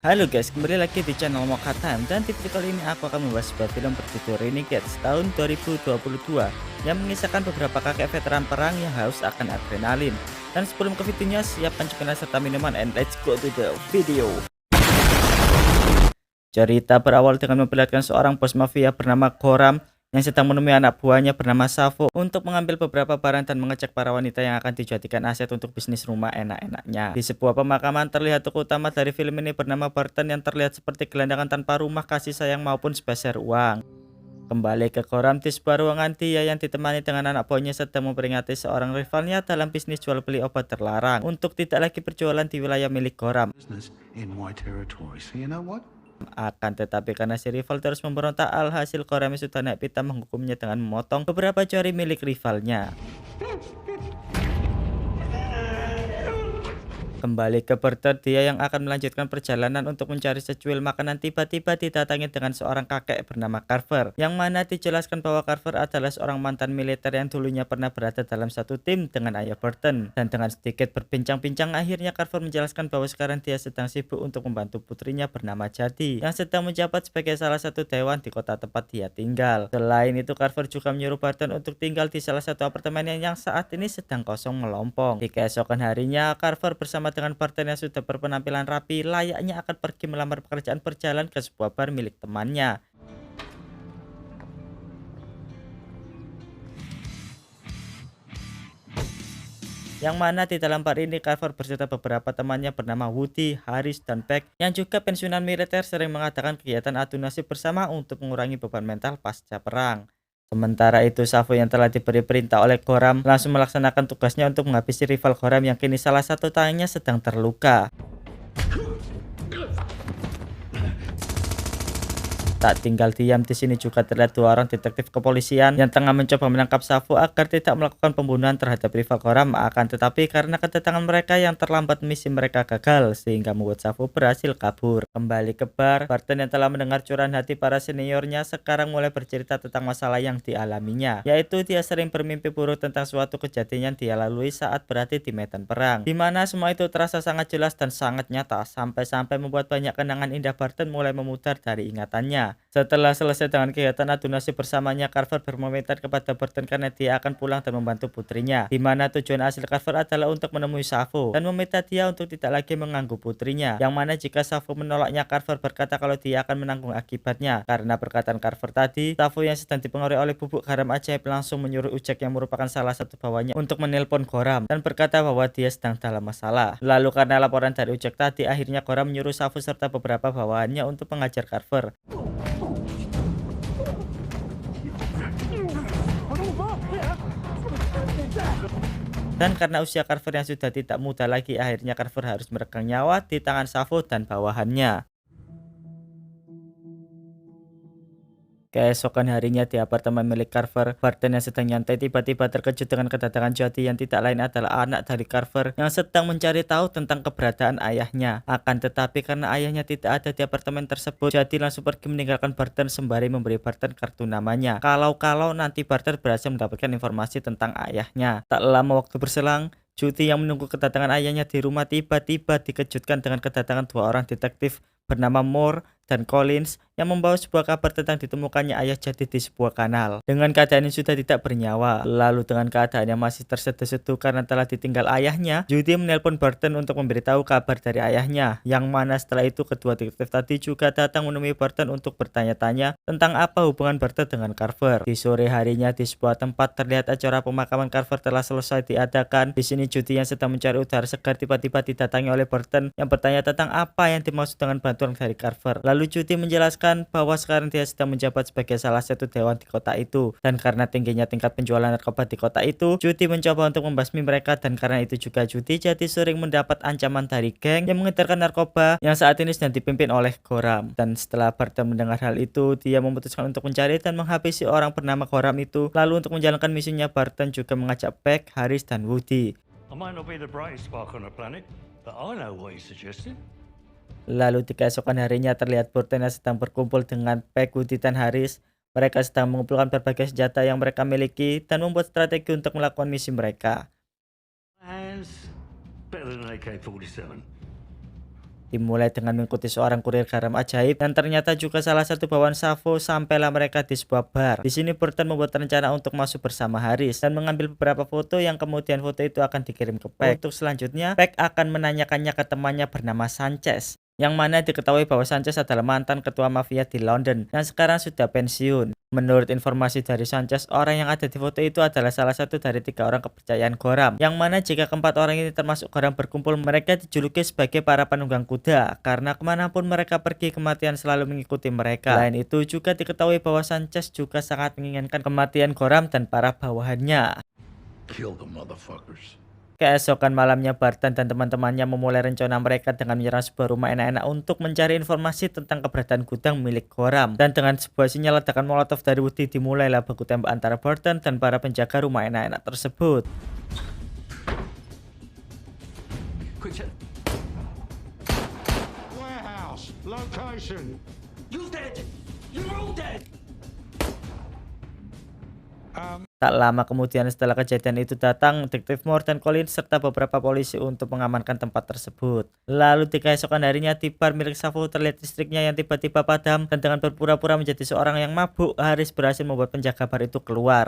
Halo guys, kembali lagi di channel Mocha Time, dan di video kali ini aku akan membahas sebuah film berjudul Renegades tahun 2022 yang mengisahkan beberapa kakek veteran perang yang haus akan adrenalin. Dan sebelum ke videonya, siapkan cemilan serta minuman and let's go to the video. Cerita berawal dengan memperlihatkan seorang bos mafia bernama Goram yang sedang menemui anak buahnya bernama Savo untuk mengambil beberapa barang dan mengecek para wanita yang akan dijadikan aset untuk bisnis rumah enak-enaknya. Di sebuah pemakaman terlihat tokoh utama dari film ini bernama Barton yang terlihat seperti gelandangan tanpa rumah kasih sayang maupun spesial uang. Kembali ke Goram di sebuah ruangan, dia yang ditemani dengan anak buahnya sedang memperingati seorang rivalnya dalam bisnis jual beli obat terlarang untuk tidak lagi berjualan di wilayah milik Goram. Business in my territory. So you know what? Akan tetapi karena si rival terus memberontak, alhasil Korami sudah naik pitam menghukumnya dengan memotong beberapa jari milik rivalnya. Kembali ke Bertha, dia yang akan melanjutkan perjalanan untuk mencari secuil makanan tiba-tiba didatangi dengan seorang kakek bernama Carver, yang mana dijelaskan bahwa Carver adalah seorang mantan militer yang dulunya pernah berada dalam satu tim dengan ayah Burton. Dan dengan sedikit berbincang-bincang, akhirnya Carver menjelaskan bahwa sekarang dia sedang sibuk untuk membantu putrinya bernama Jadi yang sedang menjabat sebagai salah satu dewan di kota tempat dia tinggal. Selain itu, Carver juga menyuruh Burton untuk tinggal di salah satu apartemennya yang saat ini sedang kosong melompong. Di keesokan harinya, Carver bersama dengan Barton yang sudah berpenampilan rapi layaknya akan pergi melamar pekerjaan berjalan ke sebuah bar milik temannya. Yang mana di dalam bar ini Carver berserta beberapa temannya bernama Woody, Harris, dan Peck yang juga pensiunan militer sering mengadakan kegiatan adu nasib bersama untuk mengurangi beban mental pasca perang. Sementara itu, Savo yang telah diberi perintah oleh Goram langsung melaksanakan tugasnya untuk menghabisi rival Goram yang kini salah satu tangannya sedang terluka. Tak tinggal diam, di sini juga terlihat dua orang detektif kepolisian yang tengah mencoba menangkap Savo agar tidak melakukan pembunuhan terhadap rival Goram. Akan tetapi karena kedatangan mereka yang terlambat, misi mereka gagal sehingga membuat Savo berhasil kabur. Kembali ke bar, Barton yang telah mendengar curahan hati para seniornya sekarang mulai bercerita tentang masalah yang dialaminya, yaitu dia sering bermimpi buruk tentang suatu kejadian yang dia lalui saat berada di medan perang, di mana semua itu terasa sangat jelas dan sangat nyata, sampai-sampai membuat banyak kenangan indah Barton mulai memudar dari ingatannya. Setelah selesai dengan kegiatan adu nasib bersamanya, Carver berkomentar kepada Barton karena dia akan pulang dan membantu putrinya, di mana tujuan asli Carver adalah untuk menemui Savo dan meminta dia untuk tidak lagi mengganggu putrinya, yang mana jika Savo menolaknya, Carver berkata kalau dia akan menanggung akibatnya. Karena perkataan Carver tadi, Savo yang sedang dipengaruhi oleh bubuk garam ajaib langsung menyuruh Ujek yang merupakan salah satu bawahnya untuk menelpon Goram dan berkata bahwa dia sedang dalam masalah. Lalu karena laporan dari Ujek tadi, akhirnya Goram menyuruh Savo serta beberapa bawahannya untuk mengajar Carver. Dan karena usia Carver yang sudah tidak muda lagi, akhirnya Carver harus meregang nyawa di tangan Savo dan bawahannya. Keesokan harinya di apartemen milik Carver, Barton yang sedang nyantai tiba-tiba terkejut dengan kedatangan Jody yang tidak lain adalah anak dari Carver yang sedang mencari tahu tentang keberadaan ayahnya. Akan tetapi karena ayahnya tidak ada di apartemen tersebut, Jody langsung pergi meninggalkan Barton sembari memberi Barton kartu namanya. Kalau nanti Barton berhasil mendapatkan informasi tentang ayahnya. Tak lama waktu berselang, Judy yang menunggu kedatangan ayahnya di rumah tiba-tiba dikejutkan dengan kedatangan dua orang detektif bernama Moore dan Collins yang membawa sebuah kabar tentang ditemukannya ayah Jadi di sebuah kanal dengan keadaan yang sudah tidak bernyawa. Lalu dengan keadaan yang masih terseduh-seduh karena telah ditinggal ayahnya, Judy menelpon Barton untuk memberitahu kabar dari ayahnya, yang mana setelah itu kedua detektif tadi juga datang menemui Barton untuk bertanya-tanya tentang apa hubungan Barton dengan Carver. Di sore harinya di sebuah tempat terlihat acara pemakaman Carver telah selesai diadakan. Di sini Judy yang sedang mencari udara segar tiba-tiba didatangi oleh Barton yang bertanya tentang apa yang dimaksud dengan bantuan dari Carver. Lalu Judy menjelaskan bahwa sekarang dia sedang menjabat sebagai salah satu dewan di kota itu, dan karena tingginya tingkat penjualan narkoba di kota itu, Judy mencoba untuk membasmi mereka, dan karena itu juga Judy jadi sering mendapat ancaman dari geng yang mengedarkan narkoba yang saat ini sedang dipimpin oleh Goram. Dan setelah Barton mendengar hal itu, dia memutuskan untuk mencari dan menghabisi orang bernama Goram itu. Lalu untuk menjalankan misinya, Barton juga mengajak Peck, Harris, dan Woody. I might not be the brightest spark on the planet, but I know what he's suggesting. Lalu di keesokan harinya terlihat Barton yang sedang berkumpul dengan Peck, Woody, dan Harris. Mereka sedang mengumpulkan berbagai senjata yang mereka miliki dan membuat strategi untuk melakukan misi mereka. Hands better than AK-47. Dimulai dengan mengikuti seorang kurir garam ajaib dan ternyata juga salah satu bawaan Savo. Sampailah mereka di sebuah bar. Di sini Burton membuat rencana untuk masuk bersama Harris dan mengambil beberapa foto yang kemudian foto itu akan dikirim ke Peck. Untuk selanjutnya, Peck akan menanyakannya ke temannya bernama Sanchez, yang mana diketahui bahwa Sanchez adalah mantan ketua mafia di London yang sekarang sudah pensiun. Menurut informasi dari Sanchez, orang yang ada di foto itu adalah salah satu dari 3 orang kepercayaan Goram, yang mana jika keempat orang ini termasuk Goram berkumpul, mereka dijuluki sebagai para penunggang kuda, karena kemanapun mereka pergi kematian selalu mengikuti mereka. Selain itu juga diketahui bahwa Sanchez juga sangat menginginkan kematian Goram dan para bawahannya. Kill the motherfuckers. Keesokan malamnya, Barton dan teman-temannya memulai rencana mereka dengan menyerang sebuah rumah enak-enak untuk mencari informasi tentang keberadaan gudang milik Goram. Dan dengan sebuah sinyal ledakan molotov dari Woody, dimulailah baku tembak antara Barton dan para penjaga rumah enak-enak tersebut. Warehouse location. You dead! You're all dead! Tak lama kemudian setelah kejadian itu datang Detektif Morgan Collins serta beberapa polisi untuk mengamankan tempat tersebut. Lalu di keesokan harinya di bar milik Savo terlihat listriknya yang tiba-tiba padam, dan dengan berpura-pura menjadi seorang yang mabuk, Harris berhasil membuat penjaga bar itu keluar.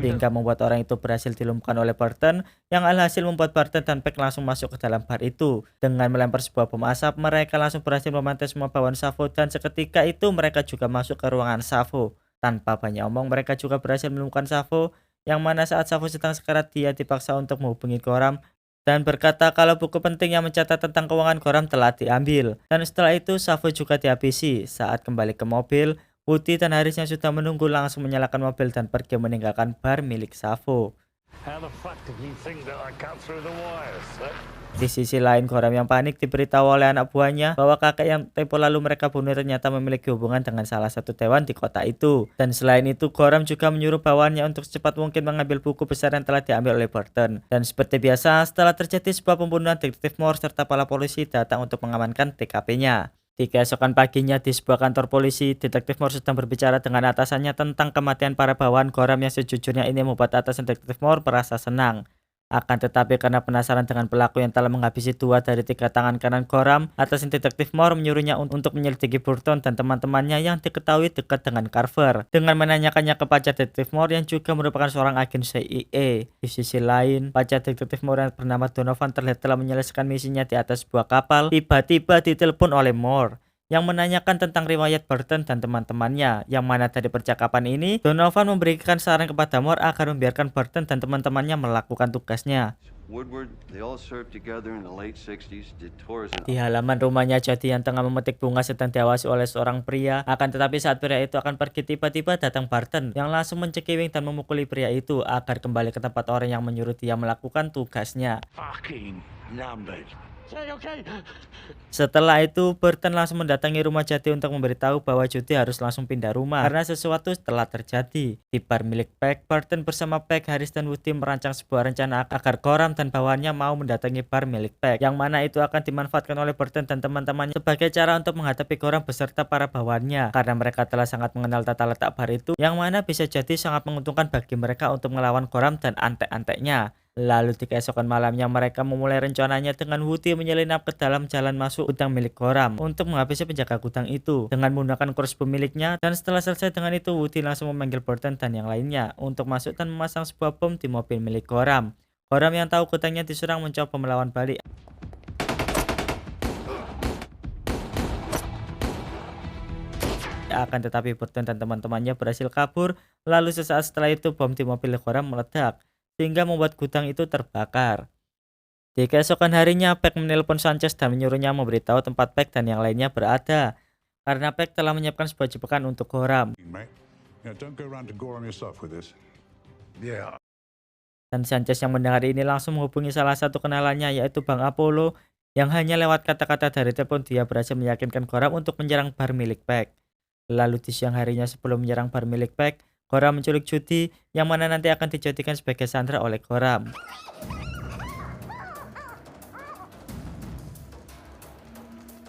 Hingga membuat orang itu berhasil dilumpuhkan oleh Barton, yang alhasil membuat Barton dan Peck langsung masuk ke dalam bar itu. Dengan melempar sebuah bom asap, mereka langsung berhasil memantai semua bawaan Savo, dan seketika itu mereka juga masuk ke ruangan Savo. Tanpa banyak omong, mereka juga berhasil menemukan Savo, yang mana saat Savo sedang sekarat, dia dipaksa untuk menghubungi Goram dan berkata kalau buku penting yang mencatat tentang keuangan Goram telah diambil. Dan setelah itu Savo juga dihabisi. Saat kembali ke mobil, Woody dan Harris yang sudah menunggu langsung menyalakan mobil dan pergi meninggalkan bar milik Savo. How the fuck did you think that I cut through the wires, sir? Di sisi lain, Goram yang panik diberitahu oleh anak buahnya bahwa kakek yang tempo lalu mereka bunuh ternyata memiliki hubungan dengan salah satu dewan di kota itu. Dan selain itu, Goram juga menyuruh bawahannya untuk secepat mungkin mengambil buku besar yang telah diambil oleh Barton. Dan seperti biasa, setelah terjadi sebuah pembunuhan, Detektif Moore serta para polisi datang untuk mengamankan TKP-nya. Di keesokan paginya di sebuah kantor polisi, Detektif Moore sedang berbicara dengan atasannya tentang kematian para bawahan Goram yang sejujurnya ini membuat atasan Detektif Moore merasa senang. Akan tetapi karena penasaran dengan pelaku yang telah menghabisi 2 dari 3 tangan kanan Goram, atasan Detektif Moore menyuruhnya untuk menyelidiki Burton dan teman-temannya yang diketahui dekat dengan Carver, dengan menanyakannya ke pacar Detektif Moore yang juga merupakan seorang agen CIA. Di sisi lain, pacar Detektif Moore yang bernama Donovan terlihat telah menyelesaikan misinya di atas sebuah kapal. Tiba-tiba ditelepon oleh Moore yang menanyakan tentang riwayat Burton dan teman-temannya, yang mana dari percakapan ini Donovan memberikan saran kepada Moore agar membiarkan Burton dan teman-temannya melakukan tugasnya. Woodward, they all served together in the late 60s, did tours in... Di halaman rumahnya, Jody yang tengah memetik bunga sedang diawasi oleh seorang pria. Akan tetapi saat pria itu akan pergi, tiba-tiba datang Burton yang langsung mencekiwing dan memukuli pria itu agar kembali ke tempat orang yang menyuruh dia melakukan tugasnya. Fucking numbered. Say okay. Setelah itu, Burton langsung mendatangi rumah Jody untuk memberitahu bahwa Jody harus langsung pindah rumah karena sesuatu telah terjadi. Di bar milik Peck, Burton bersama Peck, Harris, dan Woody merancang sebuah rencana agar Goram dan bawahannya mau mendatangi bar milik Peck, yang mana itu akan dimanfaatkan oleh Burton dan teman-temannya sebagai cara untuk menghadapi Goram beserta para bawahannya, karena mereka telah sangat mengenal tata letak bar itu, yang mana bisa jadi sangat menguntungkan bagi mereka untuk melawan Goram dan antek-anteknya. Lalu di keesokan malamnya mereka memulai rencananya dengan Woody menyelinap ke dalam jalan masuk gudang milik Goram untuk menghabisi penjaga gudang itu dengan menggunakan crossbow miliknya. Dan setelah selesai dengan itu, Woody langsung memanggil Burton dan yang lainnya untuk masuk dan memasang sebuah bom di mobil milik Goram. Goram yang tahu gudangnya diserang mencoba melawan balik. Akan tetapi Burton dan teman-temannya berhasil kabur. Lalu sesaat setelah itu bom di mobil Goram meledak sehingga membuat gudang itu terbakar. Di keesokan harinya, Peck menelpon Sanchez dan menyuruhnya memberitahu tempat Peck dan yang lainnya berada, karena Peck telah menyiapkan sebuah jebakan untuk Goram. Mate, don't go round to Goram yourself with this. Yeah. Dan Sanchez yang mendengar ini langsung menghubungi salah satu kenalannya, yaitu Bang Apollo, yang hanya lewat kata-kata dari telepon dia berhasil meyakinkan Goram untuk menyerang bar milik Peck. Lalu di siang harinya sebelum menyerang bar milik Peck, Goram menculik Jody, yang mana nanti akan dijadikan sebagai sandera oleh Goram.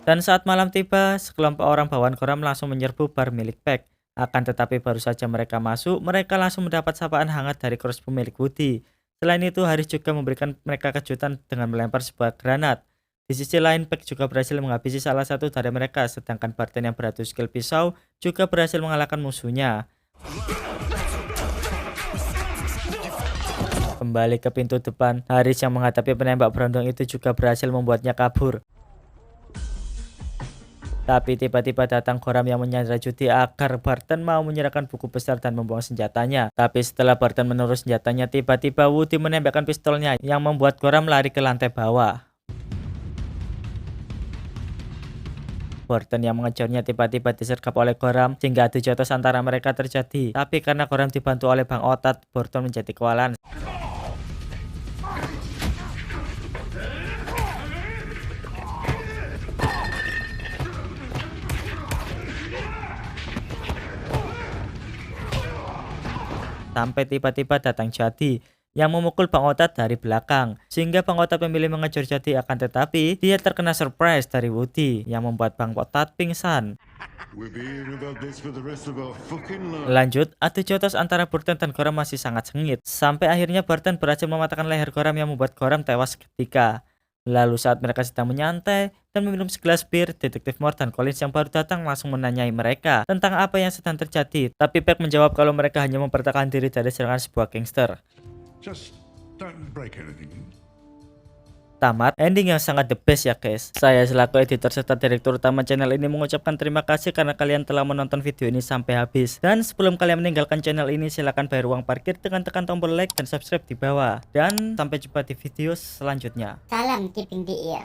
Dan saat malam tiba, sekelompok orang bawahan Goram langsung menyerbu bar milik Peck. Akan tetapi baru saja mereka masuk, mereka langsung mendapat sapaan hangat dari crossbow milik Woody. Selain itu, Harris juga memberikan mereka kejutan dengan melempar sebuah granat, Di sisi lain, Peck juga berhasil menghabisi salah satu dari mereka, sedangkan Barton yang beradu skill pisau juga berhasil mengalahkan musuhnya. Kembali ke pintu depan, Haris yang menghadapi penembak berondong itu juga berhasil membuatnya kabur. Tapi tiba-tiba datang Goram yang menyandra Judy agar Barton mau menyerahkan buku besar dan membuang senjatanya. Tapi setelah Barton menaruh senjatanya, tiba-tiba Woody menembakkan pistolnya yang membuat Goram lari ke lantai bawah. Barton yang mengejarnya tiba-tiba disergap oleh Goram sehingga adu jotos antara mereka terjadi. Tapi karena Goram dibantu oleh Bang Otat, Barton menjadi kewalahan. Sampai tiba-tiba datang Jody yang memukul Bang Otat dari belakang, sehingga Bang Otat memilih mengejar Jody, akan tetapi dia terkena surprise dari Woody yang membuat Bang Otat pingsan. We'll be hearing about this for the rest of our fucking lives. Lanjut, adu jotos antara Barton dan Goram masih sangat sengit, sampai akhirnya Barton berhasil mematahkan leher Goram yang membuat Goram tewas seketika. Lalu saat mereka sedang menyantai dan meminum segelas bir, Detektif Mort dan Collins yang baru datang langsung menanyai mereka tentang apa yang sedang terjadi. Tapi Peck menjawab kalau mereka hanya mempertahankan diri dari serangan sebuah gangster. Just don't break anything. Tamat, ending yang sangat the best ya guys. Saya selaku editor serta direktur utama channel ini mengucapkan terima kasih karena kalian telah menonton video ini sampai habis. Dan sebelum kalian meninggalkan channel ini, silahkan bayar uang parkir dengan tekan tombol like dan subscribe di bawah. Dan sampai jumpa di video selanjutnya. Salam keeping the ear.